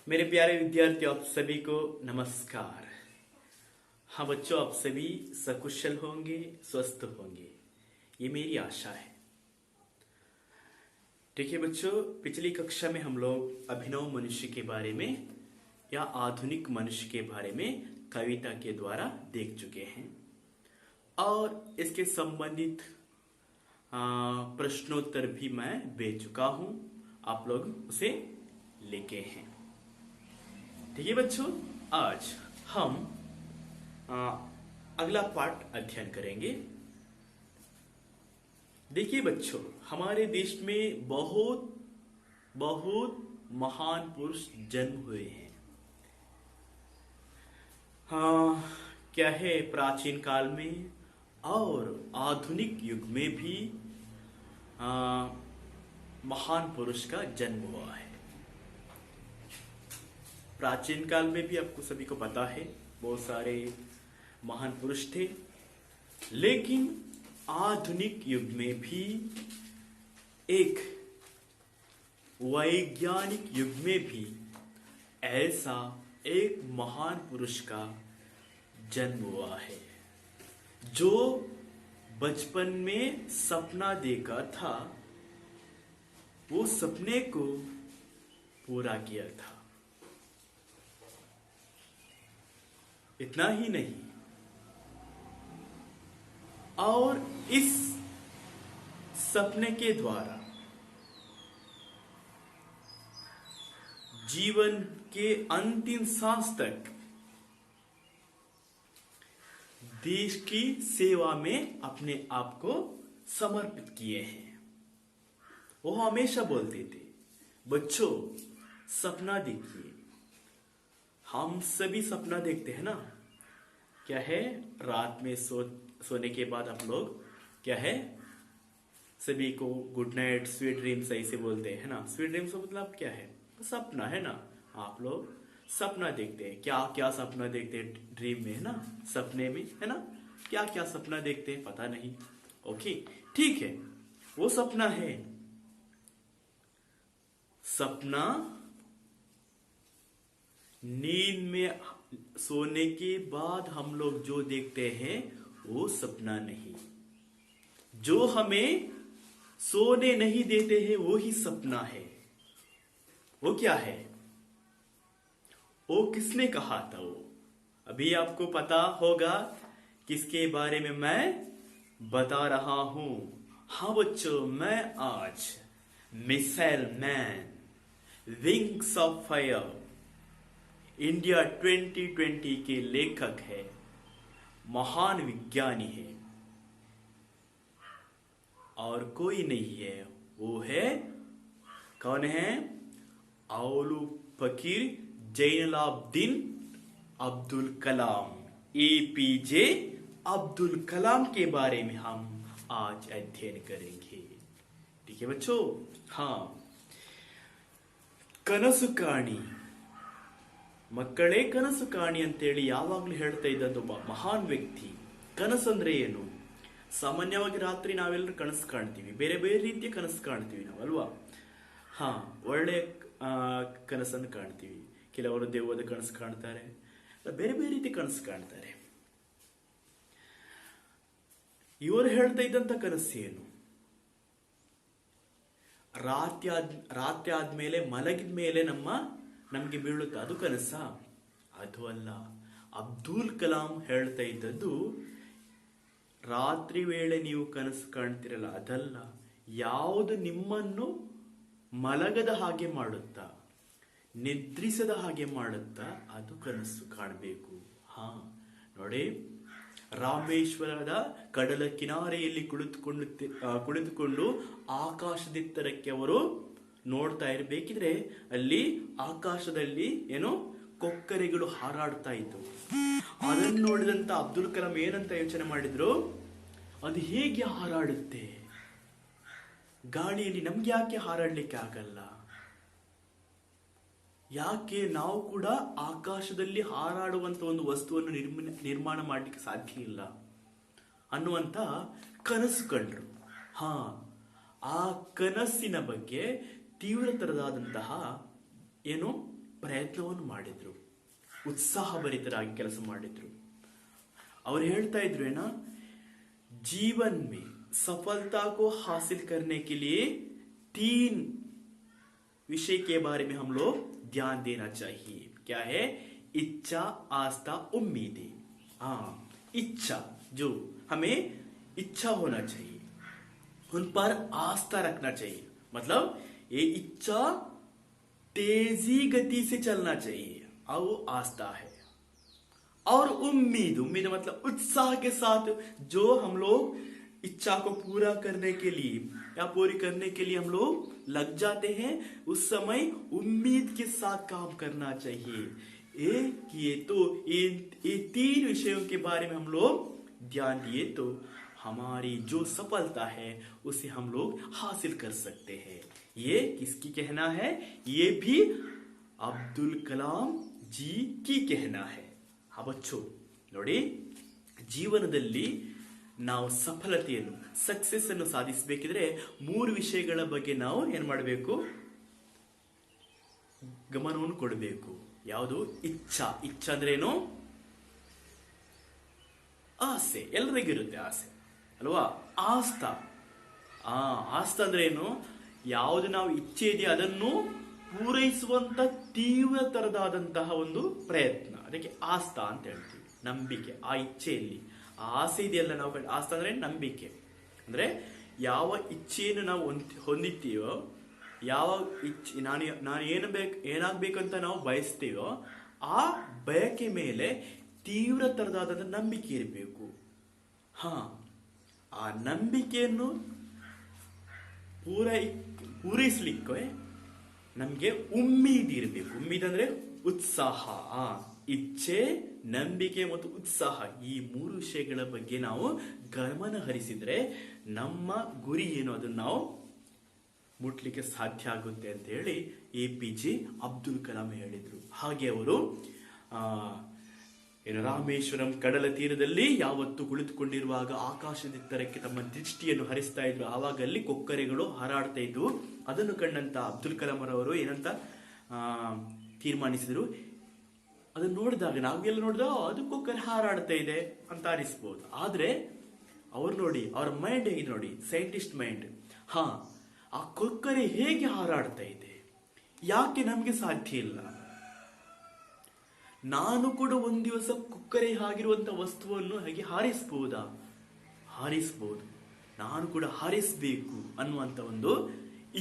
मेरे प्यारे विद्यार्थियों, आप सभी को नमस्कार। हाँ बच्चों, आप सभी सकुशल होंगे, स्वस्थ होंगे, ये मेरी आशा है। ठीक है बच्चों, पिछली कक्षा में हम लोग अभिनव मनुष्य के बारे में या आधुनिक मनुष्य के बारे में कविता के द्वारा देख चुके हैं और इसके संबंधित प्रश्नोत्तर भी मैं भेज चुका हूं। आप लोग उसे लेके हैं। ठीक है बच्चों, आज हम अगला पाठ अध्ययन करेंगे। देखिए बच्चों, हमारे देश में बहुत बहुत महान पुरुष जन्म हुए हैं। क्या है, प्राचीन काल में और आधुनिक युग में भी महान पुरुष का जन्म हुआ है। प्राचीन काल में भी आपको सभी को पता है बहुत सारे महान पुरुष थे, लेकिन आधुनिक युग में भी एक वैज्ञानिक युग में भी ऐसा एक महान पुरुष का जन्म हुआ है जो बचपन में सपना देखा था, वो सपने को पूरा किया था। इतना ही नहीं, और इस सपने के द्वारा जीवन के अंतिम सांस तक देश की सेवा में अपने आप को समर्पित किए हैं। वो हमेशा बोलते थे, बच्चों सपना देखिए। हम सभी सपना देखते हैं ना। क्या है, रात में सोने के बाद आप लोग क्या है, सभी को गुड नाइट, स्वीट ड्रीम्स ऐसे बोलते हैं ना। स्वीट ड्रीम्स का मतलब क्या है? सपना है ना। आप लोग सपना देखते हैं। क्या क्या सपना देखते हैं ड्रीम में, है ना, सपने में, है ना। क्या क्या सपना देखते हैं पता नहीं। ओके, ठीक है, वो सपना है। सपना नींद में सोने के बाद हम लोग जो देखते हैं वो सपना नहीं। जो हमें सोने नहीं देते हैं वो ही सपना है। वो क्या है? वो किसने कहा था? वो अभी आपको पता होगा किसके बारे में मैं बता रहा हूं। हाँ बच्चों, मैं आज missile man, wings of fire, India 2020 के लेखक है, महान विज्ञानी है, और कोई नहीं है। वो है, कौन है? औलू फकीर जैनुलाब्दीन अब्दुल कलाम, एपीजे अब्दुल कलाम के बारे में हम आज अध्ययन करेंगे। ठीक है बच्चों। हाँ, ಕನಸು ಕಾಣಿ ಮಕ್ಕಳೇ, ಕನಸು ಕಾಣಿ ಅಂತೇಳಿ ಯಾವಾಗ್ಲೂ ಹೇಳ್ತಾ ಇದ್ದಂತ ಒಬ್ಬ ಮಹಾನ್ ವ್ಯಕ್ತಿ. ಕನಸಂದ್ರೆ ಏನು? ಸಾಮಾನ್ಯವಾಗಿ ರಾತ್ರಿ ನಾವೆಲ್ಲರೂ ಕನಸು ಕಾಣ್ತೀವಿ, ಬೇರೆ ಬೇರೆ ರೀತಿಯ ಕನಸು ಕಾಣ್ತೀವಿ ನಾವಲ್ವಾ. ಹಾ, ಒಳ್ಳೆ ಕನಸನ್ನು ಕಾಣ್ತೀವಿ. ಕೆಲವರು ದೆವ್ವದ ಕನಸು ಕಾಣ್ತಾರೆ, ಬೇರೆ ಬೇರೆ ರೀತಿ ಕನಸು ಕಾಣ್ತಾರೆ. ಇವರು ಹೇಳ್ತಾ ಇದ್ದಂತ ಕನಸು ಏನು? ರಾತ್ರಿ ಆದ್ಮೇಲೆ ಮಲಗಿದ ಮೇಲೆ ನಮ್ಗೆ ಬೀಳುತ್ತೆ, ಅದು ಕನಸ? ಅದು ಅಲ್ಲ. ಅಬ್ದುಲ್ ಕಲಾಂ ಹೇಳ್ತಾ ಇದ್ದದ್ದು, ರಾತ್ರಿ ವೇಳೆ ನೀವು ಕನಸು ಕಾಣ್ತಿರಲ್ಲ, ಅದಲ್ಲ. ಯಾವುದು ನಿಮ್ಮನ್ನು ಮಲಗದ ಹಾಗೆ ಮಾಡುತ್ತಾ, ನಿದ್ರಿಸದ ಹಾಗೆ ಮಾಡುತ್ತಾ, ಅದು ಕನಸು ಕಾಣಬೇಕು. ಹಾ ನೋಡಿ, ರಾಮೇಶ್ವರದ ಕಡಲ ಕಿನಾರೆಯಲ್ಲಿ ಕುಳಿತುಕೊಂಡು ಆಕಾಶದೆತ್ತರಕ್ಕೆ ಅವರು ನೋಡ್ತಾ ಇರಬೇಕಿದ್ರೆ ಅಲ್ಲಿ ಆಕಾಶದಲ್ಲಿ ಏನೋ ಕೊಕ್ಕರೆಗಳು ಹಾರಾಡ್ತಾ ಇತ್ತು. ಅದನ್ನು ನೋಡಿದಂತ ಅಬ್ದುಲ್ ಕಲಾಂ ಏನಂತ ಯೋಚನೆ ಮಾಡಿದ್ರು, ಅದು ಹೇಗೆ ಹಾರಾಡುತ್ತೆ? ಗಾಳಿಯಲ್ಲಿ ನಮ್ಗೆ ಯಾಕೆ ಹಾರಾಡ್ಲಿಕ್ಕೆ ಆಗಲ್ಲ? ಯಾಕೆ ನಾವು ಕೂಡ ಆಕಾಶದಲ್ಲಿ ಹಾರಾಡುವಂತ ಒಂದು ವಸ್ತುವನ್ನು ನಿರ್ಮಾಣ ಮಾಡಲಿಕ್ಕೆ ಸಾಧ್ಯ ಇಲ್ಲ ಅನ್ನುವಂತ ಕನಸು ಕಂಡ್ರು. ಹಾ, ಆ ಕನಸಿನ ಬಗ್ಗೆ ತೀವ್ರತರದಾದಂತಹ ಏನು ಪ್ರಯತ್ನವನ್ನು ಮಾಡಿದ್ರು, ಉತ್ಸಾಹಭರಿತರಾಗಿ ಕೆಲಸ ಮಾಡಿದ್ರು. ಅವ್ರು ಹೇಳ್ತಾ ಇದ್ರು ಏನ, जीवन में सफलता को हासिल करने के लिए 3 विषय के बारे में हम लोग ध्यान देना चाहिए. क्या है? इच्छा, आस्था, उम्मीदें. हाँ, इच्छा, जो हमें इच्छा होना चाहिए, उन पर आस्था रखना चाहिए. मतलब ये इच्छा तेजी गति से चलना चाहिए, और वो आस्था है. और उम्मीद, उम्मीद मतलब उत्साह के साथ जो हम लोग इच्छा को पूरा करने के लिए या पूरी करने के लिए हम लोग लग जाते हैं, उस समय उम्मीद के साथ काम करना चाहिए. ये 3 विषयों के बारे में हम लोग ध्यान दिए तो हमारी जो सफलता है उसे हम लोग हासिल कर सकते हैं. ये किसकी कहना है? ये भी अब्दुल कलाम जी की कहना है. ಬಚ್ಚು ನೋಡಿ, ಜೀವನದಲ್ಲಿ ನಾವು ಸಫಲತೆಯನ್ನು, ಸಕ್ಸೆಸ್ ಅನ್ನು ಸಾಧಿಸಬೇಕಿದ್ರೆ 3 ವಿಷಯಗಳ ಬಗ್ಗೆ ನಾವು ಏನ್ ಮಾಡಬೇಕು? ಗಮನವನ್ನು ಕೊಡಬೇಕು. ಯಾವುದು? ಇಚ್ಛಾ. ಇಚ್ಛಾ ಅಂದ್ರೆ ಏನು? ಆಸೆ. ಎಲ್ಲರಿಗಿರುತ್ತೆ ಆಸೆ ಅಲ್ವಾ? ಆಸ್ತಾ. ಆಸ್ತಾ ಅಂದ್ರೆ ಏನು? ಯಾವುದು ನಾವು ಇಚ್ಛೆ ಇದೆಯೋ ಅದನ್ನು ಪೂರೈಸುವಂತ ತೀವ್ರ ತರದಾದಂತಹ ಒಂದು ಪ್ರಯತ್ನ, ಅದಕ್ಕೆ ಆಸ್ತಾ ಅಂತ ಹೇಳ್ತೀವಿ. ನಂಬಿಕೆ, ಆ ಇಚ್ಛೆಯಲ್ಲಿ ಆ ಆಸೆ ಇದೆಯಲ್ಲ, ನಾವು ಆಸ್ತಾ ಅಂದ್ರೆ ನಂಬಿಕೆ. ಅಂದ್ರೆ ಯಾವ ಇಚ್ಛೆಯನ್ನು ನಾವು ಹೊಂದಿರ್ತೀವೋ, ಯಾವ ಇಚ್ಛೆ ನಾನು ಏನಾಗ್ಬೇಕಂತ ನಾವು ಬಯಸ್ತೀವೋ ಆ ಬಯಕೆ ಮೇಲೆ ತೀವ್ರ ತರದಾದ ನಂಬಿಕೆ ಇರಬೇಕು. ಆ ನಂಬಿಕೆಯನ್ನು ಪೂರೈಸಲಿಕ್ಕೆ ನಮ್ಗೆ ಉಮ್ಮೀದ್ ಇರಬೇಕು. ಉಮ್ಮೀದ್ ಅಂದ್ರೆ ಉತ್ಸಾಹ. ಇಚ್ಛೆ, ನಂಬಿಕೆ ಮತ್ತು ಉತ್ಸಾಹ, ಈ 3 ವಿಷಯಗಳ ಬಗ್ಗೆ ನಾವು ಗಮನ ಹರಿಸಿದ್ರೆ ನಮ್ಮ ಗುರಿ ಏನು ಅದನ್ನು ನಾವು ಮುಟ್ಲಿಕ್ಕೆ ಸಾಧ್ಯ ಆಗುತ್ತೆ ಅಂತ ಹೇಳಿ APJ ಅಬ್ದುಲ್ ಕಲಾಂ ಹೇಳಿದ್ರು. ಹಾಗೆ ಅವರು ರಾಮೇಶ್ವರಂ ಕಡಲ ತೀರದಲ್ಲಿ ಯಾವತ್ತು ಕುಳಿತುಕೊಂಡಿರುವಾಗ ಆಕಾಶದೆತ್ತರಕ್ಕೆ ತಮ್ಮ ದೃಷ್ಟಿಯನ್ನು ಹರಿಸ್ತಾ ಇದ್ರು. ಆವಾಗ ಅಲ್ಲಿ ಕೊಕ್ಕರೆಗಳು ಹಾರಾಡ್ತಾ ಇದ್ವು. ಅದನ್ನು ಕಂಡಂತ ಅಬ್ದುಲ್ ಕಲಾಂ ಅವರು ಏನಂತ ತೀರ್ಮಾನಿಸಿದ್ರು, ಅದನ್ನು ನೋಡಿದಾಗ, ನಾವೆಲ್ಲ ನೋಡಿದಾಗ ಅದು ಕೊಕ್ಕರೆ ಹಾರಾಡ್ತಾ ಇದೆ ಅಂತ ಅನಿಸ್ಬೋದು. ಆದ್ರೆ ಅವ್ರು ನೋಡಿ, ಅವರ ಮೈಂಡ್ ಹೇಗಿದೆ ನೋಡಿ, ಸೈಂಟಿಸ್ಟ್ ಮೈಂಡ್. ಆ ಕೊಕ್ಕರೆ ಹೇಗೆ ಹಾರಾಡ್ತಾ ಇದೆ, ಯಾಕೆ ನಮ್ಗೆ ಸಾಧ್ಯ ಇಲ್ಲ? ನಾನು ಕೂಡ ಒಂದ್ ದಿವಸ ಕೊಕ್ಕರೆ ಆಗಿರುವಂತ ವಸ್ತುವನ್ನು ಹಾಗೆ ಹಾರಿಸಬಹುದಾ? ಹಾರಿಸಬಹುದು. ನಾನು ಕೂಡ ಹಾರಿಸಬೇಕು ಅನ್ನುವಂತ ಒಂದು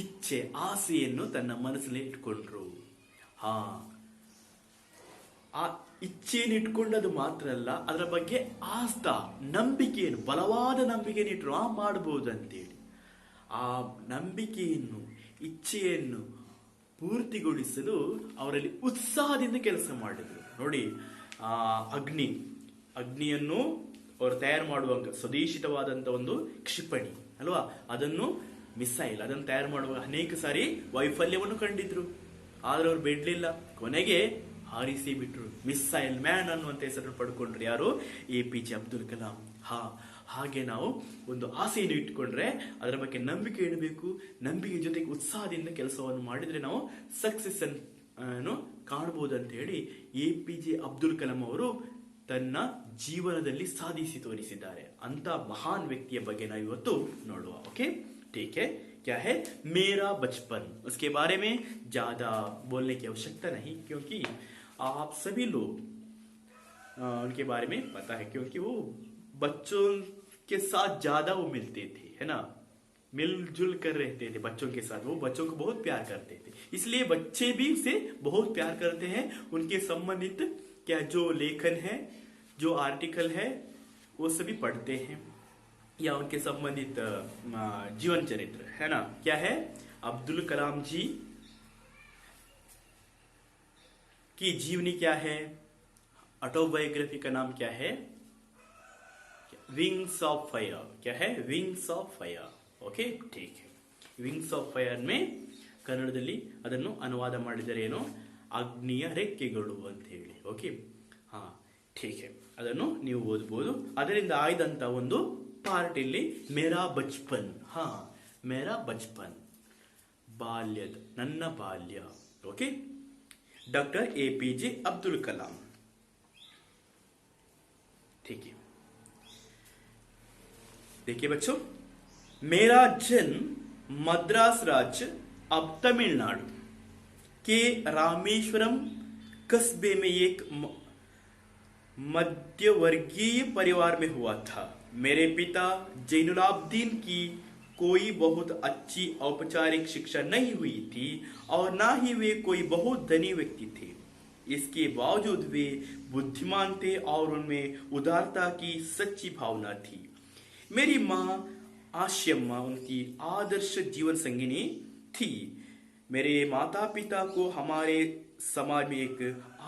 ಇಚ್ಛೆ, ಆಸೆಯನ್ನು ತನ್ನ ಮನಸ್ಸಲ್ಲಿ ಇಟ್ಕೊಂಡ್ರು. ಆ ಇಚ್ಛೆಯನ್ನು ಇಟ್ಕೊಂಡದು ಮಾತ್ರ ಅಲ್ಲ, ಅದರ ಬಗ್ಗೆ ಆಸ್ತಾ, ನಂಬಿಕೆಯನ್ನು, ಬಲವಾದ ನಂಬಿಕೆಯನ್ನು ಇಟ್ಟರು ಮಾಡಬಹುದು ಅಂತೇಳಿ. ಆ ನಂಬಿಕೆಯನ್ನು, ಇಚ್ಛೆಯನ್ನು ಪೂರ್ತಿಗೊಳಿಸಲು ಅವರಲ್ಲಿ ಉತ್ಸಾಹದಿಂದ ಕೆಲಸ ಮಾಡಿದ್ರು. ನೋಡಿ, ಅಗ್ನಿಯನ್ನು ಅವರು ತಯಾರು ಮಾಡುವಾಗ ಸ್ವದೇಶಿತವಾದಂತ ಒಂದು ಕ್ಷಿಪಣಿ ಅಲ್ವಾ, ಅದನ್ನು ಮಿಸೈಲ್ ಅದನ್ನು ತಯಾರು ಮಾಡುವಾಗ ಅನೇಕ ಸಾರಿ ವೈಫಲ್ಯವನ್ನು ಕಂಡಿದ್ರು. ಆದ್ರೆ ಅವ್ರು ಬಿಡ್ಲಿಲ್ಲ, ಕೊನೆಗೆ ಹಾರಿಸಿ ಬಿಟ್ರು. ಮಿಸೈಲ್ ಮ್ಯಾನ್ ಅನ್ನುವಂತ ಹೆಸರನ್ನು ಪಡ್ಕೊಂಡ್ರು. ಯಾರು? APJ ಅಬ್ದುಲ್ ಕಲಾಂ. ಹಾಗೆ ನಾವು ಒಂದು ಆಸೆಯನ್ನು ಇಟ್ಕೊಂಡ್ರೆ ಅದರ ಬಗ್ಗೆ ನಂಬಿಕೆ ಇಡಬೇಕು. ನಂಬಿಕೆ ಜೊತೆಗೆ ಉತ್ಸಾಹದಿಂದ ಕೆಲಸವನ್ನು ಮಾಡಿದ್ರೆ ನಾವು ಸಕ್ಸೆಸ್ ಅನ್ನು ಕಾಣಬಹುದು ಅಂತ ಹೇಳಿ APJ ಅಬ್ದುಲ್ ಕಲಾಂ ಅವರು ತನ್ನ ಜೀವನದಲ್ಲಿ ಸಾಧಿಸಿ ತೋರಿಸಿದ್ದಾರೆ. ಅಂತ ಮಹಾನ್ ವ್ಯಕ್ತಿಯ ಬಗ್ಗೆ ನಾವು ಇವತ್ತು ನೋಡುವ. ಓಕೆ, ठीक है. क्या है? मेरा बचपन. उसके बारे में ज्यादा बोलने की आवश्यकता नहीं, क्योंकि आप सभी लोग उनके बारे में पता है, क्योंकि वो बच्चों के साथ ज्यादा वो मिलते थे, है ना, मिलजुल कर रहते थे बच्चों के साथ. वो बच्चों को बहुत प्यार करते थे, इसलिए बच्चे भी उसे बहुत प्यार करते हैं. उनके संबंधित क्या जो लेखन है, जो आर्टिकल है, वो सभी पढ़ते हैं, या उनके संबंधित जीवन चरित्र, है ना. क्या है? अब्दुल कलाम जी की जीवनी क्या है? ऑटोबायोग्राफी का नाम क्या है? Wings of fire. क्या है? Wings of fire. ओके, ठीक है. विंग्स ऑफ फायर में ಕನ್ನಡದಲ್ಲಿ ಅದನ್ನು ಅನುವಾದ ಮಾಡಿದರೆ ಏನು? ಅಗ್ನಿಯ ರೆಕ್ಕೆಗಳು ಅಂತ ಹೇಳಿ. ಓಕೆ, ठीक है. ಅದನ್ನು ನೀವು ಓದಬಹುದು. ಅದರಿಂದ ಆಯ್ದಂತ ಒಂದು ಪಾರ್ಟ್ ಇಲ್ಲಿ ಮೇರಾ ಬಚ್ಪನ್. ಮೇರಾ ಬಚ್ಪನ್, ಬಾಲ್ಯದ, ನನ್ನ ಬಾಲ್ಯ. Okay, doctor APJ Abdul Kalam. ठीक है, देखिए बच्चों, मेरा जन्म मद्रास राज्य अब तमिलनाडु के रामेश्वरम कस्बे में एक मध्यवर्गीय परिवार में हुआ था। मेरे पिता जैनुलाब्दीन की कोई बहुत अच्छी औपचारिक शिक्षा नहीं हुई थी और ना ही वे कोई बहुत धनी व्यक्ति थे। इसके बावजूद वे बुद्धिमान थे और उनमें उदारता की सच्ची भावना थी। मेरी माँ आश्यम्मा उनकी आदर्श जीवन संगिनी थी। मेरे माता पिता को हमारे समाज में एक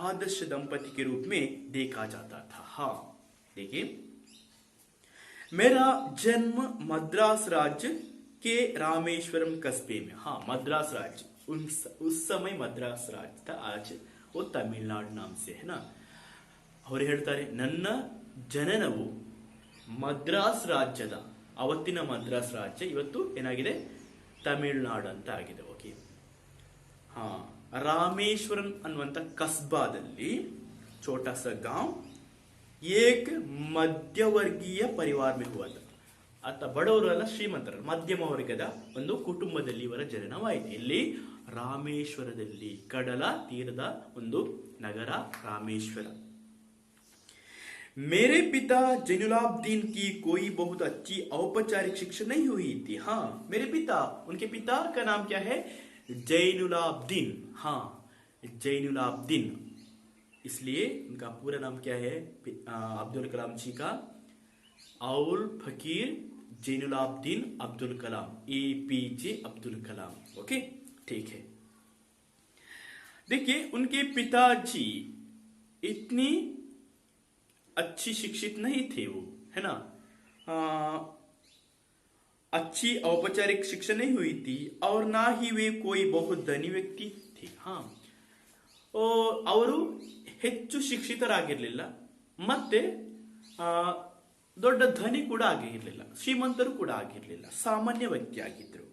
आदर्श दंपति के रूप में देखा जाता था। हाँ, देखिए, मेरा जन्म मद्रास राज्य के रामेश्वरम कस्बे में। हाँ, मद्रास राज्य, उस समय मद्रास राज्य था, आज वो ತಮಿಳುನಾಡು नाम से है ना। ಅವರು ಹೇಳ್ತಾರೆ, ನನ್ನ ಜನನವು ಮದ್ರಾಸ್ ರಾಜ್ಯದ, ಅವತ್ತಿನ ಮದ್ರಾಸ್ ರಾಜ್ಯ ಇವತ್ತು ಏನಾಗಿದೆ, ತಮಿಳುನಾಡು ಅಂತ ಆಗಿದೆ। ಓಕೆ, ಹಾ, ರಾಮೇಶ್ವರಂ ಅನ್ನುವಂತ ಕಸ್ಬಾದಲ್ಲಿ, छोटा सा गांव, एक ಮಧ್ಯವರ್ಗೀಯ ಪರಿವಾರ में हुआ था। ಅತ್ತ ಬಡವರಲ್ಲ, ಶ್ರೀಮಂತರ, ಮಧ್ಯಮ ವರ್ಗದ ಒಂದು ಕುಟುಂಬದಲ್ಲಿ ಇವರ ಜನನವಾಯಿತು। ಇಲ್ಲಿ ರಾಮೇಶ್ವರದಲ್ಲಿ, ಕಡಲ ತೀರದ ಒಂದು ನಗರ ರಾಮೇಶ್ವರ। मेरे पिता जैनुलाब्दीन की कोई बहुत अच्छी औपचारिक शिक्षा नहीं हुई थी। हाँ, मेरे पिता, उनके पिता का नाम क्या है, जैनुलाब्दीन। हाँ, जैनुलाब्दीन, इसलिए उनका पूरा नाम क्या है, अब्दुल कलाम जी का औल फकीर जैनुलाब्दीन अब्दुल कलाम, एपीजे अब्दुल कलाम। ओके, ठीक है। देखिए, उनके पिताजी इतनी अच्छी शिक्षित नहीं थे, वो है ना, अच्छी औपचारिक शिक्षा नहीं हुई थी और ना ही वे कोई बहुत धनी व्यक्ति थे। हाँ, ಅವರು ಹೆಚ್ಚು ಶಿಕ್ಷಿತರಾಗಿರಲಿಲ್ಲ, ಮತ್ತೆ ದೊಡ್ಡ ಧನಿ ಕೂಡ ಆಗಿರಲಿಲ್ಲ, ಶ್ರೀಮಂತರು ಕೂಡ ಆಗಿರಲಿಲ್ಲ, ಸಾಮಾನ್ಯ ವ್ಯಕ್ತಿ ಆಗಿದ್ರು।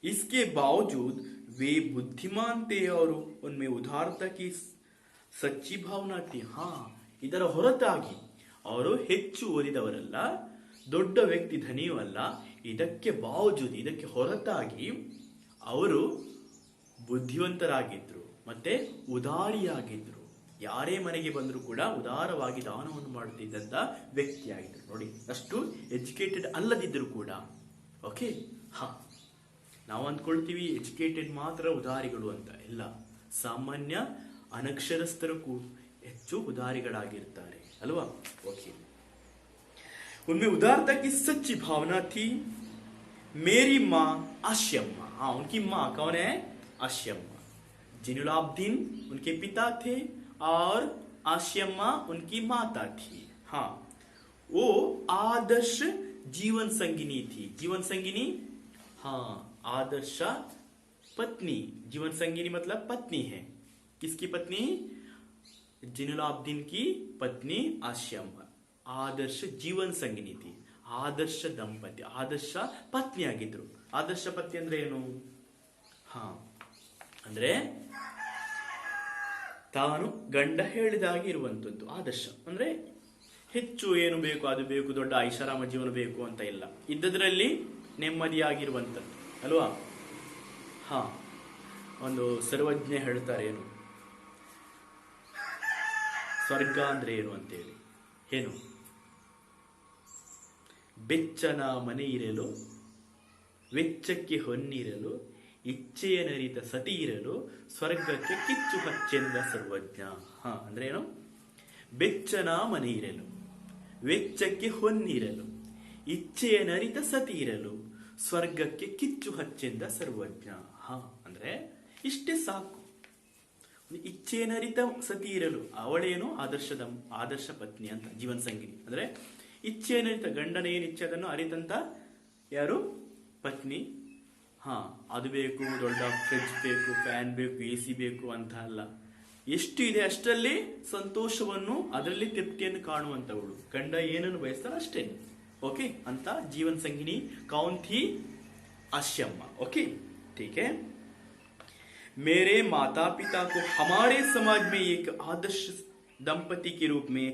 इसके बावजूद वे बुद्धिमान थे और उनमें उदारता की सच्ची भावना थी। हाँ, ಇದರ ಹೊರತಾಗಿ ಅವರು ಹೆಚ್ಚು ಓದಿದವರಲ್ಲ, ದೊಡ್ಡ ವ್ಯಕ್ತಿ, ಧನಿಯೂ ಅಲ್ಲ, ಇದಕ್ಕೆ ಬಾವಜೂದ್, ಇದಕ್ಕೆ ಹೊರತಾಗಿ ಅವರು ಬುದ್ಧಿವಂತರಾಗಿದ್ರು ಮತ್ತೆ ಉದಾರಿಯಾಗಿದ್ರು। ಯಾರೇ ಮನೆಗೆ ಬಂದರೂ ಕೂಡ ಉದಾರವಾಗಿ ದಾನವನ್ನು ಮಾಡುತ್ತಿದ್ದಂತ ವ್ಯಕ್ತಿಯಾಗಿದ್ರು। ನೋಡಿ, ಅಷ್ಟು ಎಜುಕೇಟೆಡ್ ಅಲ್ಲದಿದ್ದರೂ ಕೂಡ। ಓಕೆ, ಹಾ, ನಾವು ಅಂದ್ಕೊಳ್ತೀವಿ ಎಜುಕೇಟೆಡ್ ಮಾತ್ರ ಉದಾರಿಗಳು ಅಂತ, ಇಲ್ಲ, ಸಾಮಾನ್ಯ ಅನಕ್ಷರಸ್ಥರು ಹೆಚ್ಚು ಉದಾರಿಗಳಾಗಿರ್ತಾರೆ ಅಲ್ವಾ। ಓಕೆ, उनमें उदारता की सच्ची भावना थी। मेरी माँ आश्यम्मा, हाँ, उनकी माँ कौन है, आश्यम्मा। जैनुलाब्दीन उनके पिता थे और आश्यम्मा उनकी माता थी। हाँ, वो आदर्श जीवन संगिनी थी। जीवन संगिनी, हाँ, आदर्श पत्नी। जीवन संगिनी मतलब पत्नी है, किसकी पत्नी, जैनुलाब्दीन की पत्नी आश्यम्मा आदर्श जीवन संगिनी थी। आदर्श ದಂಪತಿ, ಆದರ್ಶ ಪತ್ನಿ ಆಗಿದ್ರು। ಆದರ್ಶ ಪತ್ನಿ ಅಂದ್ರೆ ಏನು, ಹಾ, ಅಂದ್ರೆ ತಾನು ಗಂಡ ಹೇಳಿದಾಗೆ ಇರುವಂತದ್ದು ಆದರ್ಶ ಅಂದ್ರೆ, ಹೆಚ್ಚು ಏನು ಬೇಕು ಅದು ಬೇಕು, ದೊಡ್ಡ ಐಷಾರಾಮ ಜೀವನ ಬೇಕು ಅಂತ ಇಲ್ಲ, ಇದ್ದದ್ರಲ್ಲಿ ನೆಮ್ಮದಿಯಾಗಿರುವಂತದ್ದು ಅಲ್ವಾ। ಹಾ, ಒಂದು ಸರ್ವಜ್ಞೆ ಹೇಳ್ತಾರೆ, ಏನು ಸ್ವರ್ಗ ಅಂದ್ರೆ ಏನು ಅಂತೇಳಿ, ಏನು, ಬೆಚ್ಚನ ಮನೆ ಇರಲು, ವೆಚ್ಚಕ್ಕೆ ಹೊನ್ನಿರಲು, ಇಚ್ಛೆಯ ನರಿತ ಸತಿ ಇರಲು, ಸ್ವರ್ಗಕ್ಕೆ ಕಿಚ್ಚು ಹಚ್ಚೆಂದ ಸರ್ವಜ್ಞ। ಹಾ, ಅಂದ್ರೆ ಏನು, ಬೆಚ್ಚನ ಮನೆ ಇರಲು, ವೆಚ್ಚಕ್ಕೆ ಹೊನ್ನಿರಲು, ಇಚ್ಛೆಯ ನರಿತ ಸತಿ ಇರಲು, ಸ್ವರ್ಗಕ್ಕೆ ಕಿಚ್ಚು ಹಚ್ಚೆಂದ ಸರ್ವಜ್ಞ। ಹಾ, ಅಂದ್ರೆ ಇಷ್ಟೇ ಸಾಕು, ಇಚ್ಛೆನರಿತ ಸತಿ ಇರಲು, ಅವಳೇನು ಆದರ್ಶ ಪತ್ನಿ ಅಂತ, ಜೀವನ ಸಂಗಿನಿ ಅಂದ್ರೆ ಇಚ್ಛೆನರಿತ, ಗಂಡನ ಏನು ಇಚ್ಛೆ ಅದನ್ನು ಅರಿತಂತ ಯಾರು, ಪತ್ನಿ। ಹಾ, ಅದು ಬೇಕು, ದೊಡ್ಡ ಫ್ರಿಡ್ಜ್ ಬೇಕು, ಫ್ಯಾನ್ ಬೇಕು, AC ಬೇಕು ಅಂತ ಅಲ್ಲ, ಎಷ್ಟು ಇದೆ ಅಷ್ಟರಲ್ಲಿ ಸಂತೋಷವನ್ನು, ಅದರಲ್ಲಿ ತೃಪ್ತಿಯನ್ನು ಕಾಣುವಂತವಳು, ಗಂಡ ಏನನ್ನು ಬಯಸ್ತಾರ ಅಷ್ಟೇ। ಓಕೆ, ಅಂತ ಜೀವನ ಸಂಗಿನಿ ಕೌನ್ ಥಿ, आश्यम्मा। ओके, ठीक है। मेरे माता पिता को हमारे समाज में एक आदर्श दंपति के रूप में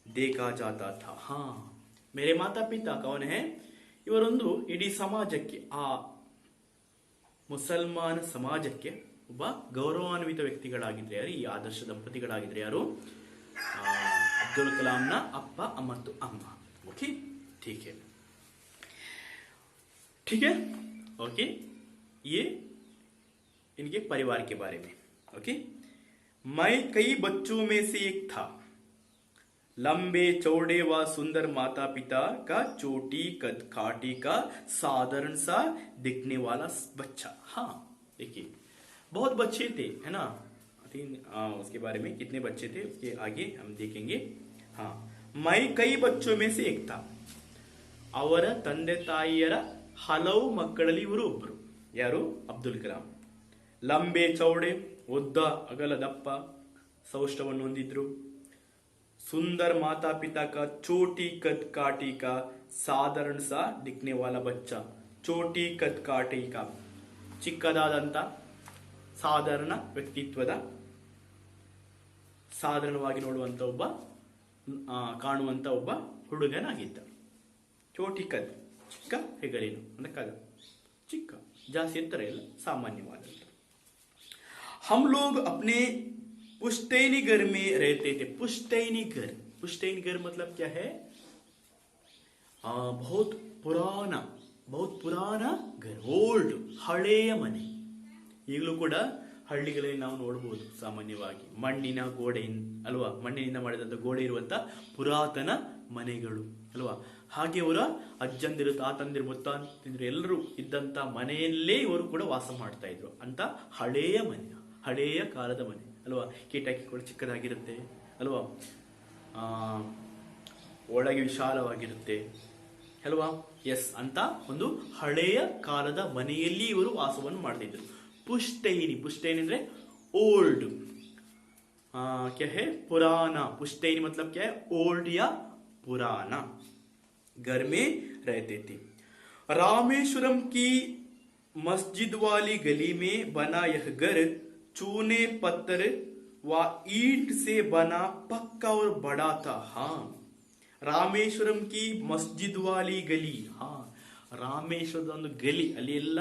देखा जाता था. हाँ, मेरे माता पिता कौन है? ಇವರೊಂದು ಇಡೀ ಸಮಾಜಕ್ಕೆ, ಆ ಮುಸಲ್ಮಾನ ಸಮಾಜಕ್ಕೆ ಒಬ್ಬ ಗೌರವಾನ್ವಿತ ವ್ಯಕ್ತಿಗಳಾಗಿದ್ರೆ ಯಾರು? ಈ ಆದರ್ಶ ದಂಪತಿಗಳಾಗಿದ್ರೆ ಯಾರು? ಅಬ್ದುಲ್ ಕಲಾಂನ ಅಪ್ಪ ಮತ್ತು ಅಮ್ಮ. ओके, ठीक है, ठीक है, ओके. ये इनके परिवार के बारे में. ओके. मैं कई बच्चों में से एक था. लंबे चौड़े व सुंदर माता पिता का, चोटी कद काटी का, साधारण सा दिखने वाला बच्चा. हाँ, देखिए बहुत बच्चे थे, है ना. उसके बारे में कितने बच्चे थे उसके आगे हम देखेंगे. हाँ, मैं कई बच्चों में से एक था. ಅವರ ತಂದೆ ತಾಯಿಯರ ಹಲವು ಮಕ್ಕಳಲ್ಲಿ ಇವರು ಒಬ್ಬರು. ಯಾರು? ಅಬ್ದುಲ್ ಕಲಾಂ. ಲಂಬೆ ಚೌಡೆ, ಉದ್ದ ಅಗಲ ದಪ್ಪ ಸೌಷ್ಠವನ್ನು ಹೊಂದಿದ್ರು. सुंदर माता पिता का, छोटी कद काटी का, साधारण सा दिखने वाला बच्चा. ಚೋಟಿ ಕದ್ ಕಾಟಿ ಕಾ, ಚಿಕ್ಕದಾದಂತ ಸಾಧಾರಣ ವ್ಯಕ್ತಿತ್ವದ, ಸಾಧಾರಣವಾಗಿ ನೋಡುವಂತ ಒಬ್ಬ, ಕಾಣುವಂತ ಒಬ್ಬ ಹುಡುಗನಾಗಿದ್ದ. ಚೋಟಿ ಕದ್, ಚಿಕ್ಕ ಹೆಗಲೇನು ಅಂದ್ರೆ ಕದ, ಚಿಕ್ಕ, ಜಾಸ್ತಿ ಎತ್ತರ ಇಲ್ಲ, ಸಾಮಾನ್ಯವಾದಂತ. हम लोग अपने पुश्तैनी घर में रहते थे. पुश्तैनी घर, पुश्तैनी घर मतलब क्या है? बहुत पुराना घर, ಓಲ್ಡ್, ಹಳೆಯ ಮನೆ. ಈಗಲೂ ಕೂಡ ಹಳ್ಳಿಗಳಲ್ಲಿ ನಾವು ನೋಡಬಹುದು ಸಾಮಾನ್ಯವಾಗಿ ಮಣ್ಣಿನ ಗೋಡೆ ಅಲ್ವಾ, ಮಣ್ಣಿನಿಂದ ಮಾಡಿದಂತ ಗೋಡೆ ಇರುವಂತ ಪುರಾತನ ಮನೆಗಳು ಅಲ್ವಾ. ಹಾಗೆ ಅವರ ಅಜ್ಜಂದಿರು, ತಾತಂದಿರು, ಮುತ್ತಾಂದಿರು ಎಲ್ಲರೂ ಇದ್ದಂತ ಮನೆಯಲ್ಲೇ ಇವರು ಕೂಡ ವಾಸ ಮಾಡ್ತಾ ಇದ್ರು. ಅಂತ ಹಳೆಯ ಮನೆ, ಹಳೆಯ ಕಾಲದ ಮನೆ ಅಲ್ವಾ. ಕಿಟಕಿ ಕೂಡ ಚಿಕ್ಕದಾಗಿರುತ್ತೆ ಅಲ್ವಾ, ಒಳಗೆ ವಿಶಾಲವಾಗಿರುತ್ತೆ ಅಲ್ವಾ. ಎಸ್, ಅಂತ ಒಂದು ಹಳೆಯ ಕಾಲದ ಮನೆಯಲ್ಲಿ ಇವರು ವಾಸವನ್ನು ಮಾಡ್ತಿದ್ರು. ಪುಶ್ತೈನಿ, ಪುಶ್ತೈನಿ ಅಂದ್ರೆ ಓಲ್ಡ್, क्या है? पुराना. पुश्तैनी मतलब क्या है? ओल्ड या पुराना. घर में रहते थे. रामेश्वरम की मस्जिद वाली गली में बना यह घर चूने पत्थर व ईंट से बना, पक्का और बड़ा था. हाँ, ರಾಮೇಶ್ವರಂ ಕಿ ಮಸ್ಜಿದ್ ವಾಲಿ ಗಲಿ. ಹಾ, ರಾಮೇಶ್ವರದ ಒಂದು ಗಲಿ, ಅಲ್ಲಿ ಎಲ್ಲ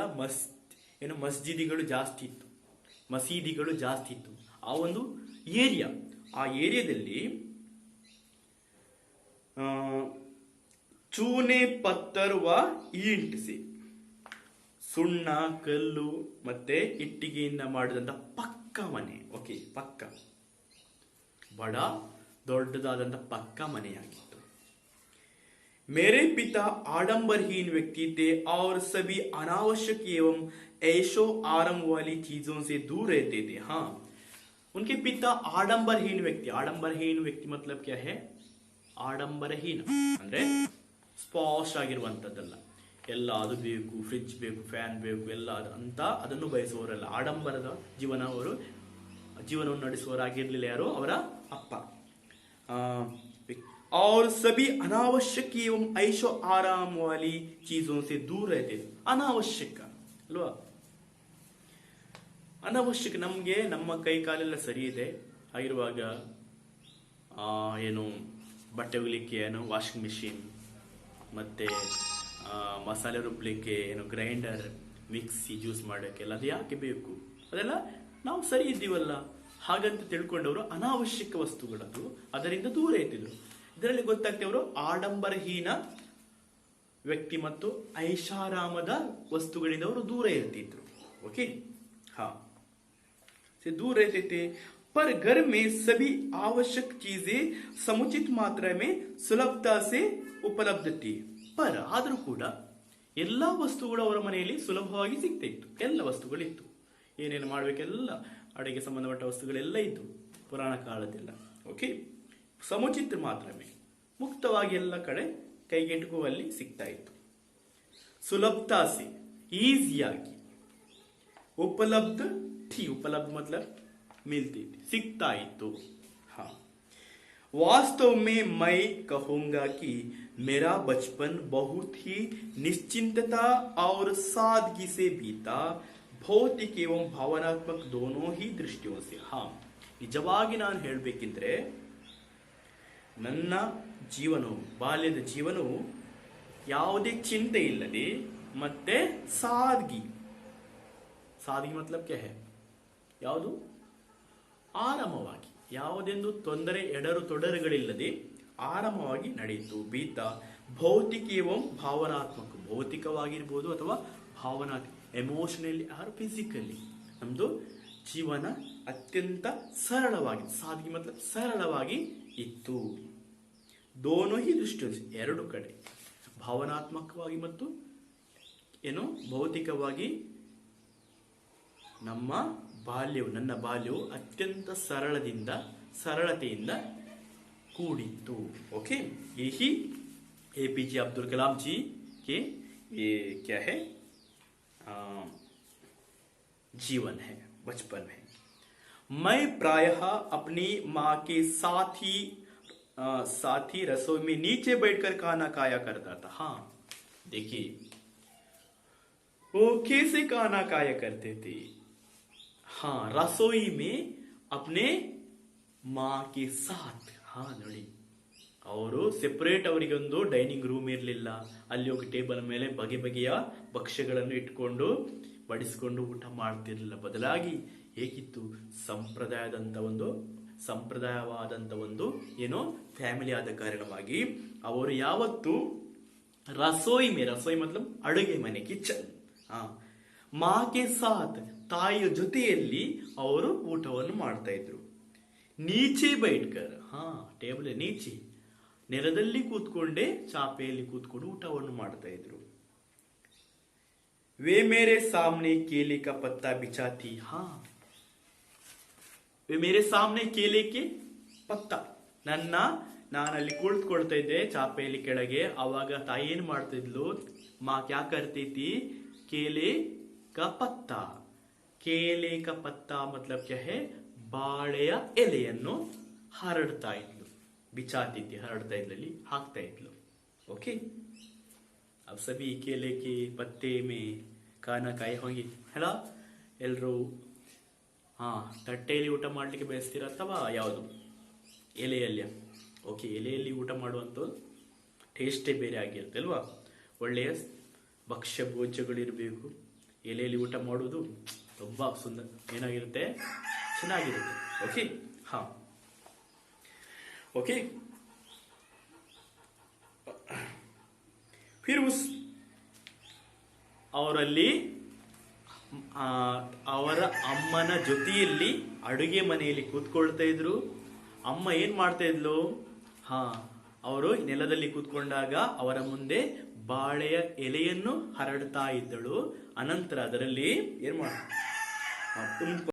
ಮಸ್ಜಿದಿಗಳು ಜಾಸ್ತಿ ಇತ್ತು, ಮಸೀದಿಗಳು ಜಾಸ್ತಿ ಇತ್ತು. ಆ ಒಂದು ಏರಿಯಾ, ಆ ಏರಿಯಾದಲ್ಲಿ ಚೂನೆ ಪತ್ತರ್ ವ ಈಂಟ್ ಸೆ, ಸುಣ್ಣ, ಕಲ್ಲು ಮತ್ತೆ ಇಟ್ಟಿಗೆಯಿಂದ ಮಾಡಿದಂತ ಪಕ್ಕ ಮನೆ. ಓಕೆ, ಪಕ್ಕ, ಬಡ, ದೊಡ್ಡದಾದಂತ ಪಕ್ಕ ಮನೆಯಾಗಿತ್ತು. मेरे पिता आडंबरहीन व्यक्ति थे और सभी अनावश्यक एवं ऐशो आराम वाली चीजों से दूर रहते थे. हाँ, उनके पिता आडंबरहीन व्यक्ति. आडंबरहीन व्यक्ति मतलब क्या है? ಆಡಂಬರಹೀನ ಅಂದ್ರೆ ಸ್ಪಾಶ್ ಆಗಿರುವಂತದ್ದಲ್ಲ, ಎಲ್ಲ ಅದು ಬೇಕು, ಫ್ರಿಡ್ಜ್ ಬೇಕು, ಫ್ಯಾನ್ ಬೇಕು, ಎಲ್ಲ ಅಂತ ಅದನ್ನು ಬಯಸುವವರಲ್ಲ. ಆಡಂಬರದ ಜೀವನವನ್ನು ನಡೆಸುವವರಾಗಿರ್ಲಿಲ್ಲ ಯಾರು? ಅವರ ಅಪ್ಪ. और सभी अनावश्यक एवं ऐशो आराम वाली चीजों से दूर रहते. ಅನಾವಶ್ಯಕ ಅಲ್ವಾ, ಅನಾವಶ್ಯಕ. ನಮ್ಗೆ ನಮ್ಮ ಕೈ ಕಾಲೆಲ್ಲ ಸರಿ ಇದೆ ಆಗಿರುವಾಗ ಏನು ಬಟ್ಟೆ ಒಗಿಲಿಕ್ಕೆ ಏನು ವಾಷಿಂಗ್ ಮಿಷಿನ್, ಮತ್ತೆ ಮಸಾಲೆ ರುಬ್ಲಿಕ್ಕೆ ಏನು ಗ್ರೈಂಡರ್, ಮಿಕ್ಸಿ, ಜ್ಯೂಸ್ ಮಾಡೋಕ್ಕೆಲ್ಲ ಅದು ಯಾಕೆ ಬೇಕು? ಅದೆಲ್ಲ ನಾವು ಸರಿ ಇದ್ದೀವಲ್ಲ ಹಾಗಂತ ತಿಳ್ಕೊಂಡವರು ಅನಾವಶ್ಯಕ ವಸ್ತುಗಳದು, ಅದರಿಂದ ದೂರ ಇರ್ತಿದ್ರು. ಇದರಲ್ಲಿ ಗೊತ್ತಾಗ್ತದೆ ಅವರು ಆಡಂಬರಹೀನ ವ್ಯಕ್ತಿ ಮತ್ತು ಐಷಾರಾಮದ ವಸ್ತುಗಳಿಂದ ಅವರು ದೂರ ಇರ್ತಿದ್ರು. ಓಕೆ, ಹಾ, दूर रहते थे. पर घर में सभी आवश्यक चीजें समुचित मात्रा में सुलभता से उपलब्ध थी. पर ಆದರೂ ಕೂಡ ಎಲ್ಲಾ ವಸ್ತುಗಳು ಅವರ ಮನೆಯಲ್ಲಿ ಸುಲಭವಾಗಿ ಸಿಗ್ತಾ ಇತ್ತು. ಎಲ್ಲ ವಸ್ತುಗಳಿತ್ತು, ಏನೇನು ಮಾಡಬೇಕೆಲ್ಲ ಅಡುಗೆ ಸಂಬಂಧಪಟ್ಟ ವಸ್ತುಗಳೆಲ್ಲ ಇತ್ತು ಪುರಾಣ ಕಾಲದೆಲ್ಲ. ಓಕೆ, ಸಮುಚಿತ ಮಾತ್ರ ಮುಕ್ತವಾಗಿ ಎಲ್ಲ ಕಡೆ ಕೈಗೆಟುಕುವಲ್ಲಿ ಸಿಗ್ತಾ ಇತ್ತು. ಸುಲಭತಾಸಿ, ಈಸಿಯಾಗಿ. ಉಪಲಬ್ಧ थी, उपलब्ध मतलब मिलती थी, सिखता ही तो. हाँ, वास्तव में मैं कहूंगा कि मेरा बचपन बहुत ही निश्चिंतता और सादगी से बीता. ಭೌತಿಕ एवं ಭಾವನಾತ್ಮಕ दोनों ही दृष्टियों से हाँ ನಿಜವಾಗಿ ನಾನು ಹೇಳಬೇಕಿದ್ರೆ ನನ್ನ ಜೀವನವು ಬಾಲ್ಯದ ಜೀವನವು ಯಾವುದೇ ಚಿಂತೆ ಇಲ್ಲದೆ ಮತ್ತೆ ಸಾದ್ಗಿ ಮತಲಬ್ ಕ್ಯಾ ಹೈ ಯಾವುದು ಆರಾಮವಾಗಿ ಯಾವುದೆಂದು ತೊಂದರೆ ಎಡರು ತೊಡರುಗಳಿಲ್ಲದೆ ಆರಾಮವಾಗಿ ನಡೆಯಿತು ಬೀತ ಭೌತಿಕ ಏವಂ ಭಾವನಾತ್ಮಕ ಭೌತಿಕವಾಗಿರ್ಬೋದು ಅಥವಾ ಭಾವನಾತ್ಮಕ ಎಮೋಷನಲಿ ಆರ್ ಫಿಸಿಕಲಿ ನಮ್ದು ಜೀವನ ಅತ್ಯಂತ ಸರಳವಾಗಿ ಸಾದ್ಗಿ ಮತಲಬ್ ಸರಳವಾಗಿ ಇತ್ತು ದೋನೋ ಹಿ ದೃಷ್ಟಿ ಎರಡು ಕಡೆ ಭಾವನಾತ್ಮಕವಾಗಿ ಮತ್ತು ಏನು ಭೌತಿಕವಾಗಿ ನನ್ನ ಬಾಲ್ಯವು ಅತ್ಯಂತ ಸರಳತೆಯಿಂದ ಕೂಡಿತ್ತು ओके यही एपीजे अब्दुल कलाम जी के ये क्या है जीवन है बचपन है मैं प्रायः अपनी माँ के साथ ही रसोई में नीचे बैठकर खाना खाया करता था हाँ देखिए वो कैसे खाना खाया करते थे हाँ रसोई में अपने माँ के साथ हाँ ನೋಡಿ ಅವರು ಸೆಪರೇಟ್ ಅವರಿಗೊಂದು ಡೈನಿಂಗ್ ರೂಮ್ ಇರಲಿಲ್ಲ ಅಲ್ಲಿ ಹೋಗಿ ಟೇಬಲ್ ಮೇಲೆ ಬಗೆ ಬಗೆಯ ಭಕ್ಷ್ಯಗಳನ್ನು ಇಟ್ಕೊಂಡು ಬಡಿಸಿಕೊಂಡು ಊಟ ಮಾಡ್ತಿರ್ಲಿಲ್ಲ ಬದಲಾಗಿ ಹೇಗಿತ್ತು ಸಂಪ್ರದಾಯವಾದಂತ ಒಂದು ಏನೋ ಫ್ಯಾಮಿಲಿ ಆದ ಕಾರಣವಾಗಿ ಅವರು ಯಾವತ್ತು ರಸೋಯಿ ಮತಲಬ್ ಅಡುಗೆ ಮನೆ ಕಿಚನ್ ಮಾಕೆ ಸಾಥ್ ತಾಯಿಯ ಜೊತೆಯಲ್ಲಿ ಅವರು ಊಟವನ್ನು ಮಾಡ್ತಾ ಇದ್ರು ನೀಚೆ ಬೈಟ್ಕರ್ ಟೇಬಲ್ ನೀಚೆ ನೆಲದಲ್ಲಿ ಕೂತ್ಕೊಂಡೆ ಚಾಪೆಯಲ್ಲಿ ಕೂತ್ಕೊಂಡು ಊಟವನ್ನು ಮಾಡ್ತಾ ಇದ್ರು वे मेरे सामने केले का पत्ता बिछाती वे मेरे सामने केले के पत्ता ನಾನಲ್ಲಿ ಕುಳಿತುಕೊಳ್ತಾ ಇದ್ದೆ ಚಾಪೆಯಲ್ಲಿ ಕೆಳಗೆ ಅವಾಗ ತಾಯಿ ಏನ್ ಮಾಡ್ತಿದ್ಲು ಮಾ ಕ್ಯಾ ಕರ್ತೀತಿ ಕೇಲೆ का पत्ता मतलब क्या है ಬಾಳೆಯ ಎಲೆಯನ್ನು ಹರಡ್ತಾ ಇದ್ಲು ಬಿಚಾತಿದ್ದೆ ಹರಡ್ತಾ ಇದ್ಲಲ್ಲಿ ಹಾಕ್ತಾ ಇದ್ಲು ಓಕೆ अब सभी केले के पत्ते में खाना खाए होंगे है ना ಎಲ್ಲರೂ ತಟ್ಟೆಯಲ್ಲಿ ಊಟ ಮಾಡ್ಲಿಕ್ಕೆ ಬಯಸ್ತೀರ ಅಥವಾ ಯಾವುದು ಎಲೆಯಲ್ಲಿ ಓಕೆ ಎಲೆಯಲ್ಲಿ ಊಟ ಮಾಡುವಂತ ಟೇಸ್ಟೇ ಬೇರೆ ಆಗಿರುತ್ತೆ ಅಲ್ವಾ ಒಳ್ಳೆಯ ಭಕ್ಷ್ಯ ಭೋಜ್ಯಗಳಿರಬೇಕು ಎಲೆಯಲ್ಲಿ ಊಟ ಮಾಡುವುದು ತುಂಬಾ ಸುಂದರ ಏನಾಗಿರುತ್ತೆ ಚೆನ್ನಾಗಿರುತ್ತೆ ಓಕೆ ओके फिर उस ಅವರಲ್ಲಿ ಅವರ ಅಮ್ಮನ ಜೊತೆಯಲ್ಲಿ ಅಡುಗೆ ಮನೆಯಲ್ಲಿ ಕೂತ್ಕೊಳ್ತಾ ಇದ್ರು ಅಮ್ಮ ಏನ್ ಮಾಡ್ತಾ ಇದ್ಲು ಅವರು ನೆಲದಲ್ಲಿ ಕೂತ್ಕೊಂಡಾಗ ಅವರ ಮುಂದೆ ಬಾಳೆಯ ಎಲೆಯನ್ನು ಹರಡ್ತಾ ಇದ್ದಳು ಅನಂತರ ಅದರಲ್ಲಿ ಏನ್ ಮಾಡ